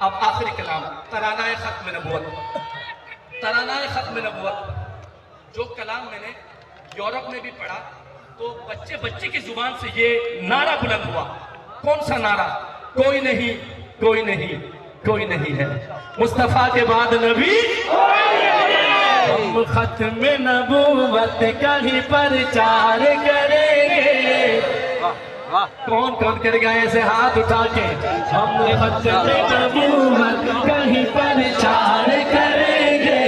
اب آخری کلام ترانہ ختم نبوت. ترانہ ختم نبوت جو کلام میں نے یورپ میں بھی پڑھا تو بچے کی زبان سے یہ نعرہ بلند ہوا. کون سا نعرہ؟ کوئی نہیں کوئی نہیں کوئی نہیں ہے مصطفیٰ کے بعد نبی. ہم ختم نبوت کا ہی پرچار کریں گے. کون کون کرے گا ایسے ہاتھ اٹھا کے؟ ہم ختم نبوت کا ہی پرچار کریں گے.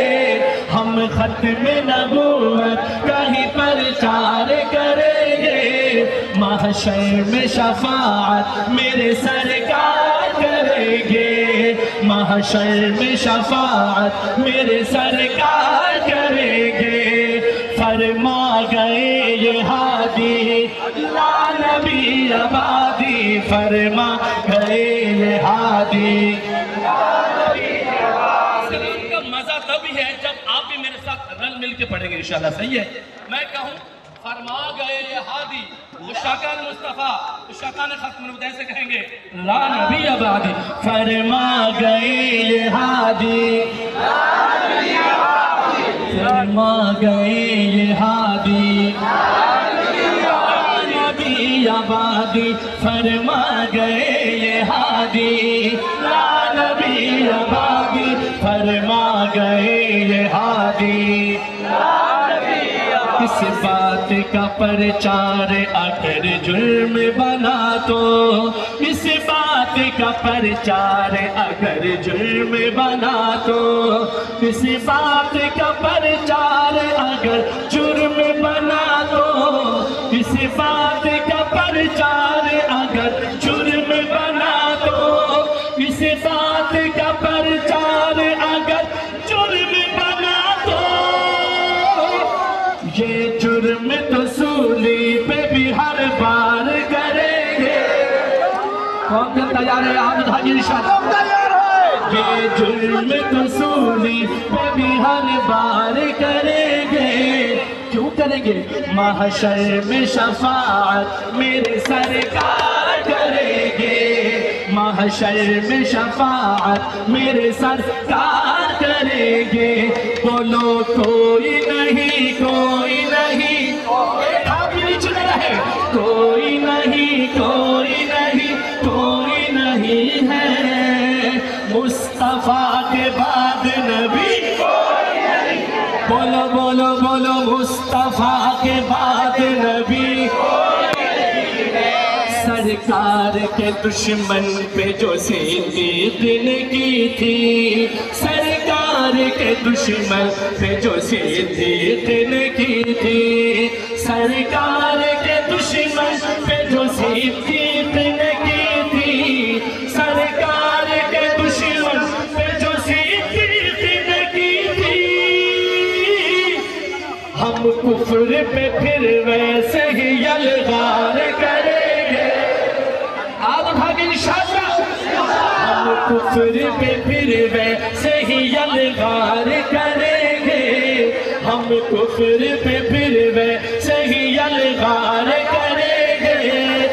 ہم ختم نبوت کا ہی پرچار کریں گے. محشر میں شفاعت میرے سرکار کریں گے. محشر میں شفاعت میرے سرکار کریں گے. فرما گئے یہ ہادی لا نبی آبادی. فرما گئے یہ ہادی لا نبی آبادی. سلام کا مزہ تب ہے جب آپ بھی میرے ساتھ رل مل کے پڑھیں گے انشاءاللہ. صحیح ہے؟ میں کہوں فرما گئے یہ ہادی عشاقان مصطفیٰ عشاقان ختم نبوت ایسے کہیں گے لا نبی آبادی. فرما گئے یہ ہادی لا نبی آبادی. فرما گئے یہ ہادی لا نبی آبادی. فرما گئے یہ ہادی لا نبی آبادی. فرما گئے یہ ہادی. اس بات کا پرچار اگر جرم بنا تو اس بات کا پرچار اگر جرم بنا تو اس بات کا پرچار اگر جرم بنا تو اس بات کا پرچار اگر جرم بنا تو اس بات کا پرچار اگر جرم بنا تو یہ جرم تو سولی پہ بھی ہر بار کریں گے. کون کون تیار ہے؟ عابد حاجی ارشاد. یہ جرم تو سولی پہ بھی ہر بار کریں گے. کیوں کریں گے؟ محشر میں شفاعت میرے سرکار کریں گے. محشر میں شفاعت میرے سرکار کریں گے. بولو کوئی نہیں کوئی نہیں آپ نیچے نہ رہے. کوئی نہیں کوئی نہیں کوئی نہیں ہے مصطفیٰ کے بعد نبی. بولو بولو بولو مصطفیٰ کے بعد نبی. سرکار کے دشمن پہ جو صدیق نے کی تھی. سرکار کے دشمن پہ جو صدیق نے کی تھی. سرکار کے دشمن پہ جو صدیق نے کی تھی. سرکار کے دشمن پہ جو صدیق نے کی تھی. ہم کفر پہ پھر ویسے ہی یلغار کریں گے. آپ بھاگی انشاءاللہ. ہم کفر پہ پھر ویسے ہی یلغار کریں گے. ہم کفر پہ پھر ویسے ہی یلغار کریں گے.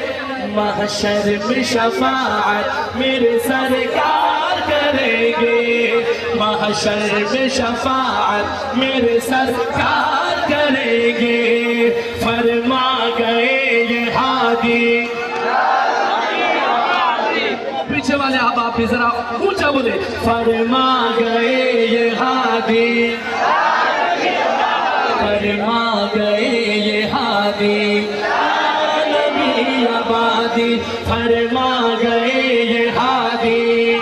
محشر میں شفاعت میرے سرکار کریں گے. محشر میں شفاعت میرے سرکار کریں گے. فرما گئے یہ ہادی. پیچھے والے آپ بھی ذرا اونچا بولے. فرما گئے یہ ہادی. فرما گئے یہ ہادی نبی آبادی. فرما گئے یہ ہادی.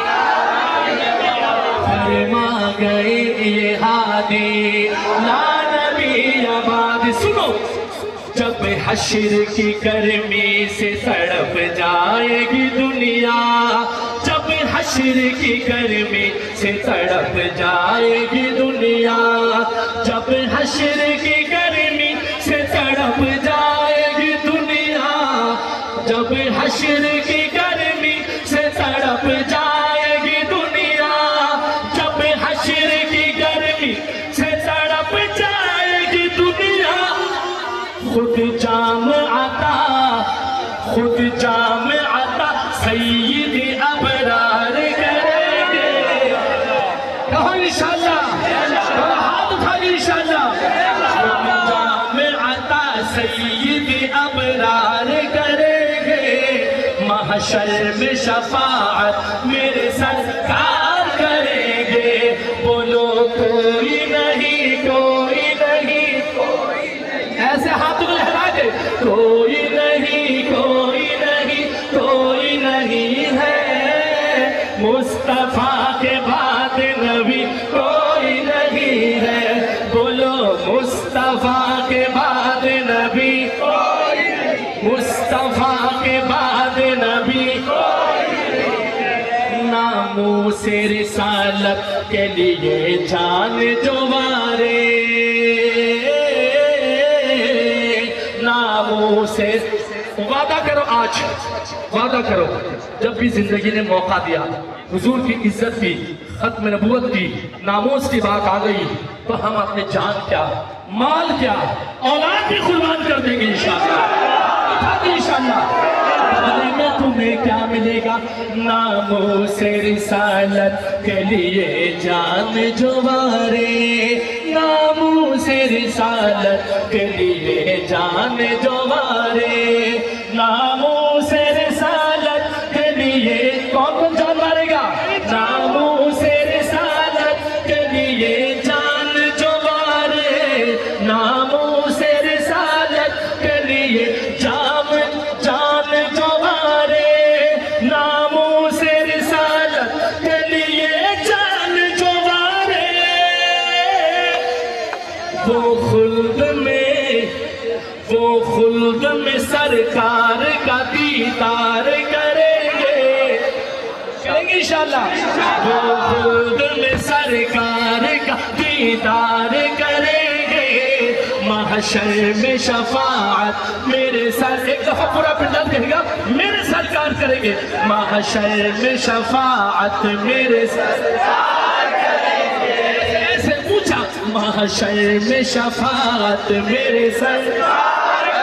فرما گئے یہ ہادی لا نبی آبادی. سنو جب حشر کی گرمی سے تڑپ جائے گی دنیا. جب حشر کی گرمی سے تڑپ جائے گی دنیا. جب حشر کی گرمی سے تڑپ جائے گی دنیا. جب حشر کی گرمی سے تڑپ جائے گی دنیا. جب حشر کی گرمی سے تڑپ جائے گی دنیا. خود جام عطا خود جام عطا سید ابرار کریں انشاءاللہ ہاتھ اٹھائیے انشاءاللہ جامعہ سید ابرار کریں گے محشر میں شفاعت میرے سرکار کریں گے بولو کوئی نہیں کوئی نہیں ایسے ہاتھ میں لہرا دے کوئی نہیں کوئی نہیں کوئی نہیں ہے مصطفیٰ کے بعد نبی کوئی نہیں ہے بولو مصطفیٰ کے بعد نبی کوئی نہیں مصطفیٰ کے بعد نبی کوئی نہیں ناموس رسالت کے لیے جان جو وارے ناموس وعدہ کرو آج وعدہ کرو جب بھی زندگی نے موقع دیا حضور کی عزت کی ختم نبوت کی ناموس کی بات آ گئی تو ہم اپنے جان کیا مال کیا اولاد بھی قربان کر دیں گے انشاءاللہ بدلے میں تمہیں کیا ملے گا ناموس رسالت کے لیے جان جو وارے ناموس رسالت کے لیے جان جو وارے ناموس رسالت کے لیے کون جان مارے گا ناموس رسالت کے لیے جان جو وارے ناموس رسالت کے لیے جان جو وارے ناموس رسالت کے لیے جان جو وارے وہ خلد میں سرکار کا دیدار کریں گے انشاءاللہ وہ خلد میں سرکار کا دیدار کریں گے محشر میں شفاعت میرے سر ایک دفعہ پورا پنڈال کہے گا میرے سرکار کریں گے محشر میں شفاعت میرے سرکار کریں گے ایسے پوچھا محشر میں شفاعت میرے سرکار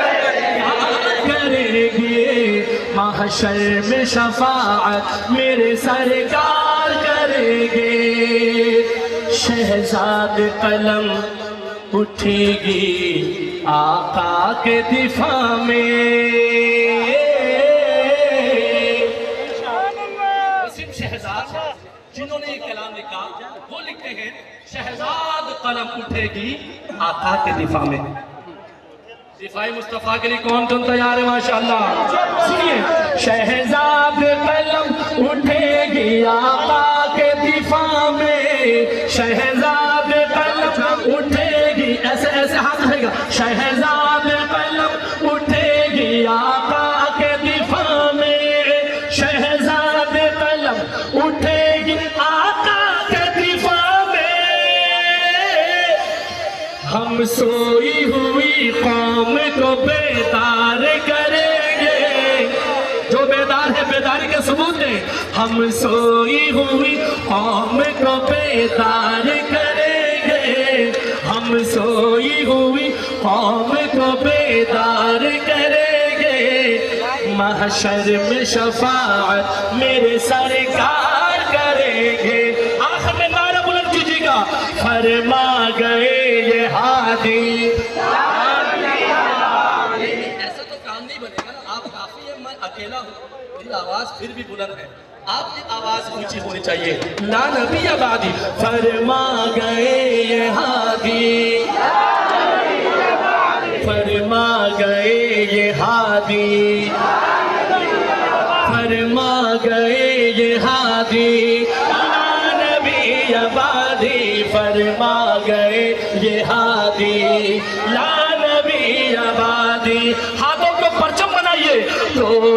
کریں گے محشر میں شفاعت میرے سرکار کریں گے شہزاد قلم اٹھے گی آقا کے دفاع میں صرف شہزاد جنہوں نے یہ کلام لکھا وہ لکھتے ہیں شہزاد قلم اٹھے گی آقا کے دفاع میں دفاع مصطفیٰ کے لیے کون کون تیار ہے ماشاءاللہ سنیے شہزاد قلم اٹھے گی آقا کے دفاع میں شہزاد قلم اٹھے گی ایسے ایسے ہاتھ رہے گا شہزاد قلم اٹھے گی آقا کے دفاع میں شہزاد قلم اٹھے گی آقا کے دفاع میں ہم سوئی ہوئی قوم کو بیدار کریں گے جو بیدار ہے بیداری کے ثبوت دیں ہم سوئی ہوئی قوم کو بیدار کریں گے ہم سوئی ہوئی قوم کو بیدار کریں گے محشر میں شفاعت میرے سرکار کریں گے آخر میں نعرہ بلند کیجیے گا فرما گئے یہ ہادی ایسا تو کام نہیں بنے گا آپ کافی ہے میں اکیلا ہوں میری آواز پھر بھی بلند ہے آپ کی آواز اونچی ہونی چاہیے لا نبی آبادی فرما گئے یہ ہادی فرما گئے یہ ہادی فرما گئے یہ ہادی لا نبی آبادی فرما گئے یہ ہادی لا نبی آبادی ہاتھوں کو پرچم بنائیے تو